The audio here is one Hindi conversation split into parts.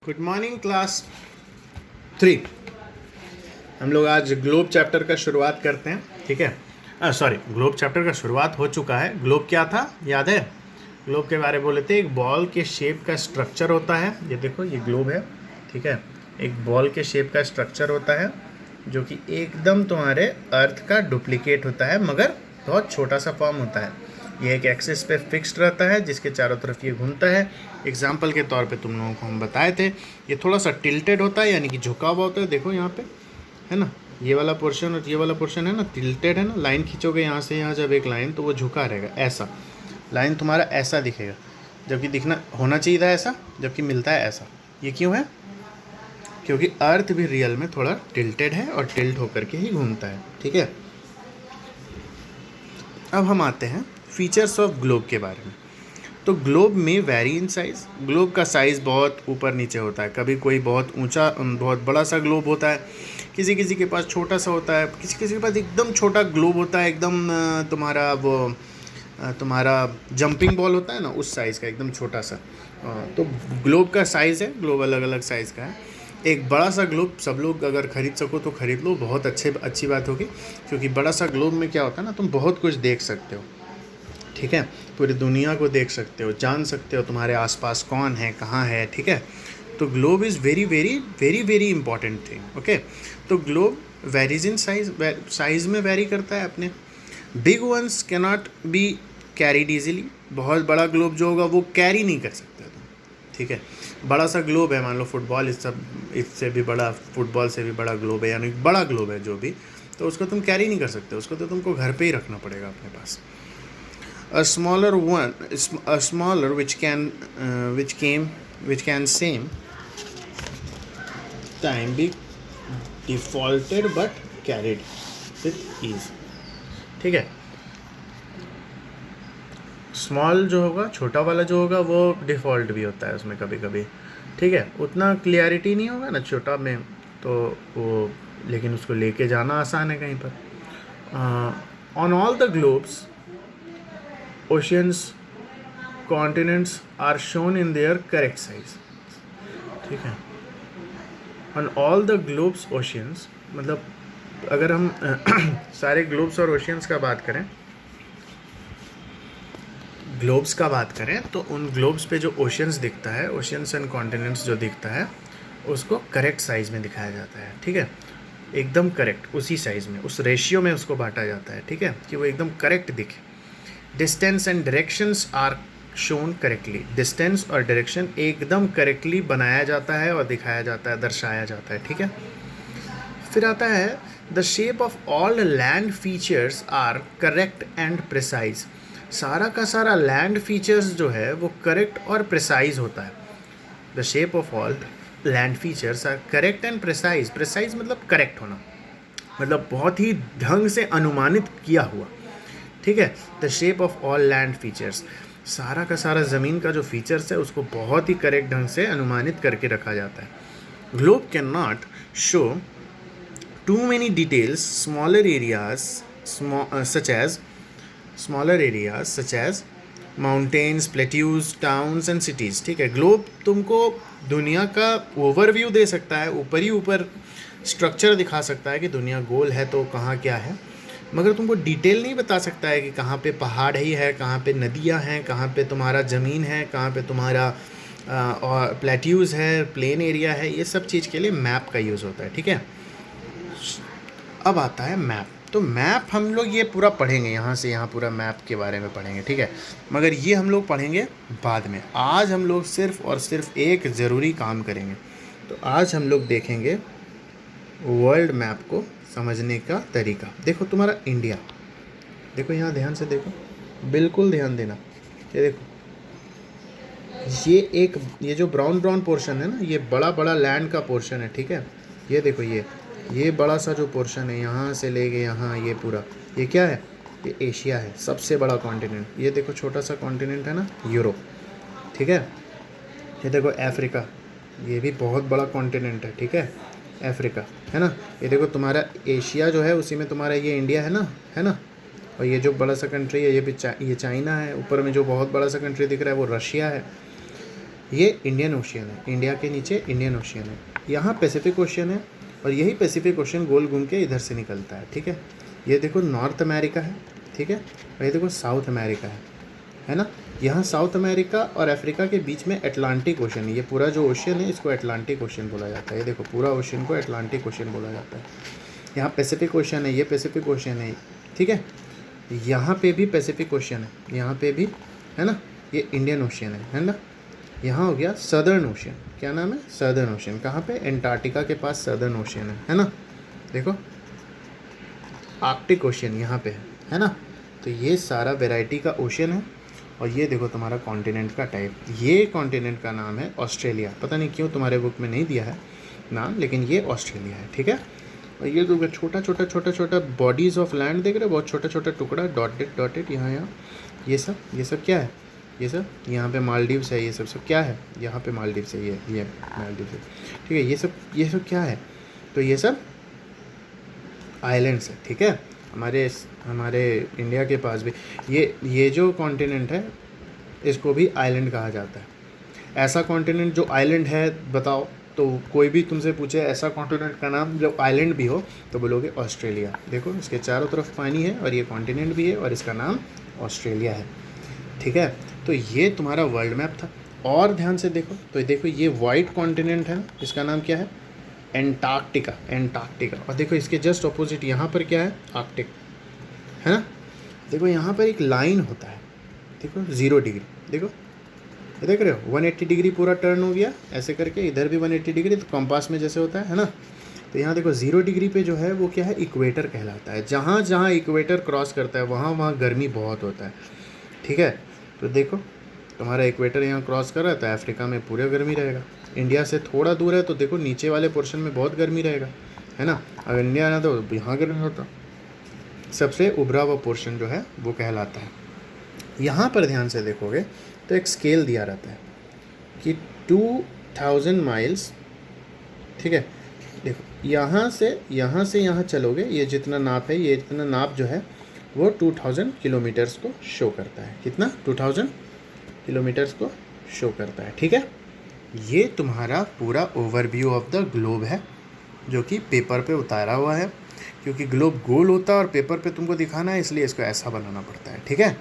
Good morning class 3। हम लोग आज ग्लोब चैप्टर का शुरुआत करते हैं। ठीक है, सॉरी, ग्लोब चैप्टर का शुरुआत हो चुका है। ग्लोब क्या था याद है? ग्लोब के बारे में बोले थे, एक बॉल के शेप का स्ट्रक्चर होता है। ये देखो, ये ग्लोब है। ठीक है, एक बॉल के शेप का स्ट्रक्चर होता है जो कि एकदम तुम्हारे अर्थ का डुप्लीकेट होता है, मगर बहुत छोटा सा फॉर्म होता है। ये एक एक्सिस पे फिक्स्ड रहता है जिसके चारों तरफ ये घूमता है। एग्जाम्पल के तौर पे तुम लोगों को हम बताए थे, ये थोड़ा सा टिल्टेड होता है, यानी कि झुका हुआ होता है। देखो यहाँ पे है ना, ये वाला पोर्शन और ये वाला पोर्शन है ना, टिल्टेड है ना। लाइन खींचोगे यहाँ से यहाँ, जब एक लाइन, तो वो झुका रहेगा ऐसा। लाइन तुम्हारा ऐसा दिखेगा, जबकि दिखना होना चाहिए था ऐसा, जबकि मिलता है ऐसा। ये क्यों है? क्योंकि अर्थ भी रियल में थोड़ा टिल्टेड है और टिल्ट होकर के ही घूमता है। ठीक है, अब हम आते हैं फीचर्स ऑफ ग्लोब के बारे में। तो ग्लोब में वेरी इन साइज़। ग्लोब का साइज़ बहुत ऊपर नीचे होता है। कभी कोई बहुत ऊंचा, बहुत बड़ा सा ग्लोब होता है, किसी किसी के पास छोटा सा होता है, किसी किसी के पास एकदम छोटा ग्लोब होता है, एकदम तुम्हारा वो तुम्हारा जंपिंग बॉल होता है ना, उस साइज़ का एकदम छोटा सा। तो ग्लोब का साइज़ है, ग्लोब अलग अलग साइज़ का है। एक बड़ा सा ग्लोब सब लोग अगर ख़रीद सको तो ख़रीद लो, बहुत अच्छी बात होगी, क्योंकि बड़ा सा ग्लोब में क्या होता है ना, तुम बहुत कुछ देख सकते हो। ठीक है, पूरी दुनिया को देख सकते हो, जान सकते हो तुम्हारे आसपास कौन है, कहाँ है। ठीक है, तो globe is very very very very important thing. Okay, तो ग्लोब वेरीज इन साइज़ में वेरी करता है अपने। Big ones cannot be carried easily. बहुत बड़ा ग्लोब जो होगा वो कैरी नहीं कर सकते तुम। ठीक है, बड़ा सा ग्लोब है, मान लो फुटबॉल, इससे भी बड़ा, फुटबॉल से भी बड़ा ग्लोब है, यानी बड़ा ग्लोब है जो भी, तो उसको तुम कैरी नहीं कर सकते। उसको तो तुमको घर पे ही रखना पड़ेगा अपने पास। A smaller which can same time be defaulted but carried with ease। ठीक है, स्मॉल जो होगा, छोटा वाला जो होगा, वो डिफ़ॉल्ट भी होता है उसमें कभी कभी। ठीक है, उतना क्लियरिटी नहीं होगा ना छोटा में, तो वो, लेकिन उसको लेके जाना आसान है कहीं पर। On all the globes oceans, continents are shown in their correct size। ठीक है, on all the globes oceans, मतलब अगर हम सारे ग्लोब्स और ओशियंस का बात करें, ग्लोब्स का बात करें, तो उन ग्लोब्स पे जो ओशियंस दिखता है, ओशियंस एंड कॉन्टिनेंट्स जो दिखता है, उसको करेक्ट साइज़ में दिखाया जाता है। ठीक है, एकदम करेक्ट, उसी साइज़ में, उस रेशियो में उसको बांटा जाता है। ठीक है, कि वो एकदम करेक्ट दिखे। Distance and directions are shown correctly. Distance और डायरेक्शन एकदम करेक्टली बनाया जाता है और दिखाया जाता है, दर्शाया जाता है। ठीक है, फिर आता है the shape of all land features are correct and precise. सारा का सारा लैंड फीचर्स जो है वो करेक्ट और प्रिसाइज होता है। The shape of all land features are correct and precise. Precise मतलब करेक्ट होना, मतलब बहुत ही ढंग से अनुमानित किया हुआ। ठीक है, the shape of all land features, सारा का सारा ज़मीन का जो फीचर्स है उसको बहुत ही करेक्ट ढंग से अनुमानित करके रखा जाता है। Globe can not show too many details smaller areas such as mountains, plateaus, towns and cities. ठीक है, ग्लोब तुमको दुनिया का ओवरव्यू दे सकता है, ऊपर ही ऊपर स्ट्रक्चर दिखा सकता है कि दुनिया गोल है तो कहाँ क्या है, मगर तुमको डिटेल नहीं बता सकता है कि कहाँ पे पहाड़ ही है, कहाँ पे नदियाँ हैं, कहाँ पे तुम्हारा ज़मीन है, कहाँ पे तुम्हारा और प्लेट्यूज़ है, प्लेन एरिया है। ये सब चीज़ के लिए मैप का यूज़ होता है। ठीक है, अब आता है मैप। तो मैप हम लोग ये पूरा पढ़ेंगे, यहाँ से यहाँ पूरा मैप के बारे में पढ़ेंगे। ठीक है, मगर ये हम लोग पढ़ेंगे बाद में। आज हम लोग सिर्फ़ और सिर्फ एक ज़रूरी काम करेंगे। तो आज हम लोग देखेंगे वर्ल्ड मैप को समझने का तरीका। देखो तुम्हारा इंडिया, देखो यहाँ ध्यान से देखो, बिल्कुल ध्यान देना। ये देखो, ये जो ब्राउन पोर्शन है ना, ये बड़ा बड़ा लैंड का पोर्शन है। ठीक है, ये देखो, ये बड़ा सा जो पोर्शन है, यहाँ से लेके यहाँ, ये पूरा, ये क्या है? ये एशिया है, सबसे बड़ा कॉन्टिनेंट। ये देखो छोटा सा कॉन्टिनेंट है ना, यूरोप। ठीक है, ये देखो अफ्रीका, ये भी बहुत बड़ा कॉन्टिनेंट है। ठीक है, अफ्रीका है ना। ये देखो तुम्हारा एशिया जो है, उसी में तुम्हारा ये इंडिया है ना। और ये जो बड़ा सा कंट्री है, ये भी ये चाइना है। ऊपर में जो बहुत बड़ा सा कंट्री दिख रहा है वो रशिया है। ये इंडियन ओशियन है, इंडिया के नीचे इंडियन ओशियन है, यहाँ पैसिफिक ओशियन है, और यही पैसिफिक ओशियन गोल घूम के इधर से निकलता है, ठीक है। ये देखो नॉर्थ अमेरिका है, ठीक है, और ये देखो साउथ अमेरिका है ना। यहाँ साउथ अमेरिका और अफ्रीका के बीच में अटलांटिक ओशन है, ये पूरा जो ओशियन है इसको अटलांटिक ओशन बोला जाता है। ये देखो पूरा ओशन को अटलांटिक ओशन बोला जाता है। यहाँ पैसिफिक ओशन है, ये पैसिफिक ओशन है, ठीक है। यहाँ पे भी पैसिफिक ओशन है, यहाँ पे भी है ना, ये इंडियन ओशियन है ना। यहाँ हो गया सदर्न ओशियन, क्या नाम है, सदर्न ओशियन। कहाँ पे, एंटार्क्टिका के पास सदर्न ओशियन है ना। देखो आर्कटिक ओशियन यहाँ पे है ना। तो ये सारा वैरायटी का ओशियन है। और ये देखो तुम्हारा कॉन्टिनेंट का टाइप, ये कॉन्टिनेंट का नाम है ऑस्ट्रेलिया। पता नहीं क्यों तुम्हारे बुक में नहीं दिया है नाम, लेकिन ये ऑस्ट्रेलिया है, ठीक है। और ये देखो छोटा छोटा छोटा छोटा बॉडीज़ ऑफ लैंड देख रहे हो, बहुत छोटा छोटा टुकड़ा डॉटेड डॉटेड यहाँ यहाँ, ये सब क्या है, ये सब यहाँ पे मालदीव्स है, ये सब क्या है, यहाँ पे मालदीव्स है, ये मालदीव्स है, ठीक है। ये सब क्या है, तो ये सब आइलैंड्स है, ठीक है। हमारे इंडिया के पास भी ये जो कॉन्टिनेंट है इसको भी आइलैंड कहा जाता है। ऐसा कॉन्टिनेंट जो आइलैंड है बताओ, तो कोई भी तुमसे पूछे ऐसा कॉन्टिनेंट का नाम जो आइलैंड भी हो तो बोलोगे ऑस्ट्रेलिया। देखो इसके चारों तरफ पानी है और ये कॉन्टिनेंट भी है और इसका नाम ऑस्ट्रेलिया है, ठीक है। तो ये तुम्हारा वर्ल्ड मैप था। और ध्यान से देखो, तो देखो ये वाइट कॉन्टिनेंट है, इसका नाम क्या है, एंटार्क्टिका। और देखो इसके जस्ट ऑपोजिट यहाँ पर क्या है, आर्कटिक, है ना। देखो यहाँ पर एक लाइन होता है, देखो 0 डिग्री, देखो ये देख रहे हो 180 डिग्री पूरा टर्न हो गया ऐसे करके, इधर भी 180 डिग्री, तो कंपास में जैसे होता है ना। तो यहाँ देखो 0 डिग्री पे जो है वो क्या है, इक्वेटर कहलाता है। जहाँ जहाँ इक्वेटर क्रॉस करता है वहाँ वहाँ गर्मी बहुत होता है, ठीक है। तो देखो तुम्हारा इक्वेटर यहाँ क्रॉस कर रहा है तो अफ्रीका में पूरा गर्मी रहेगा। इंडिया से थोड़ा दूर है तो देखो नीचे वाले पोर्शन में बहुत गर्मी रहेगा, है ना। अगर इंडिया ना तो यहाँ गर्मी होता। सबसे उभरा हुआ पोर्शन जो है वो कहलाता है। यहाँ पर ध्यान से देखोगे तो एक स्केल दिया रहता है कि 2000 माइल्स, ठीक है। देखो यहाँ से यहाँ चलोगे, ये जितना नाप है, ये इतना नाप जो है वो 2000 किलोमीटर्स को शो करता है। कितना, 2000 किलोमीटर्स को शो करता है, ठीक है। ये तुम्हारा पूरा ओवरव्यू ऑफ द ग्लोब है जो कि पेपर पे उतारा हुआ है, क्योंकि ग्लोब गोल होता है और पेपर पे तुमको दिखाना है, इसलिए इसको ऐसा बनाना पड़ता है, ठीक है,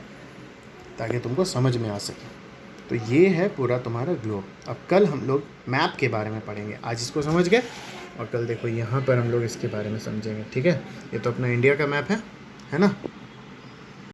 ताकि तुमको समझ में आ सके। तो ये है पूरा तुम्हारा ग्लोब। अब कल हम लोग मैप के बारे में पढ़ेंगे, आज इसको समझ गए और कल देखो यहाँ पर हम लोग इसके बारे में समझेंगे, ठीक है। ये तो अपना इंडिया का मैप है ना।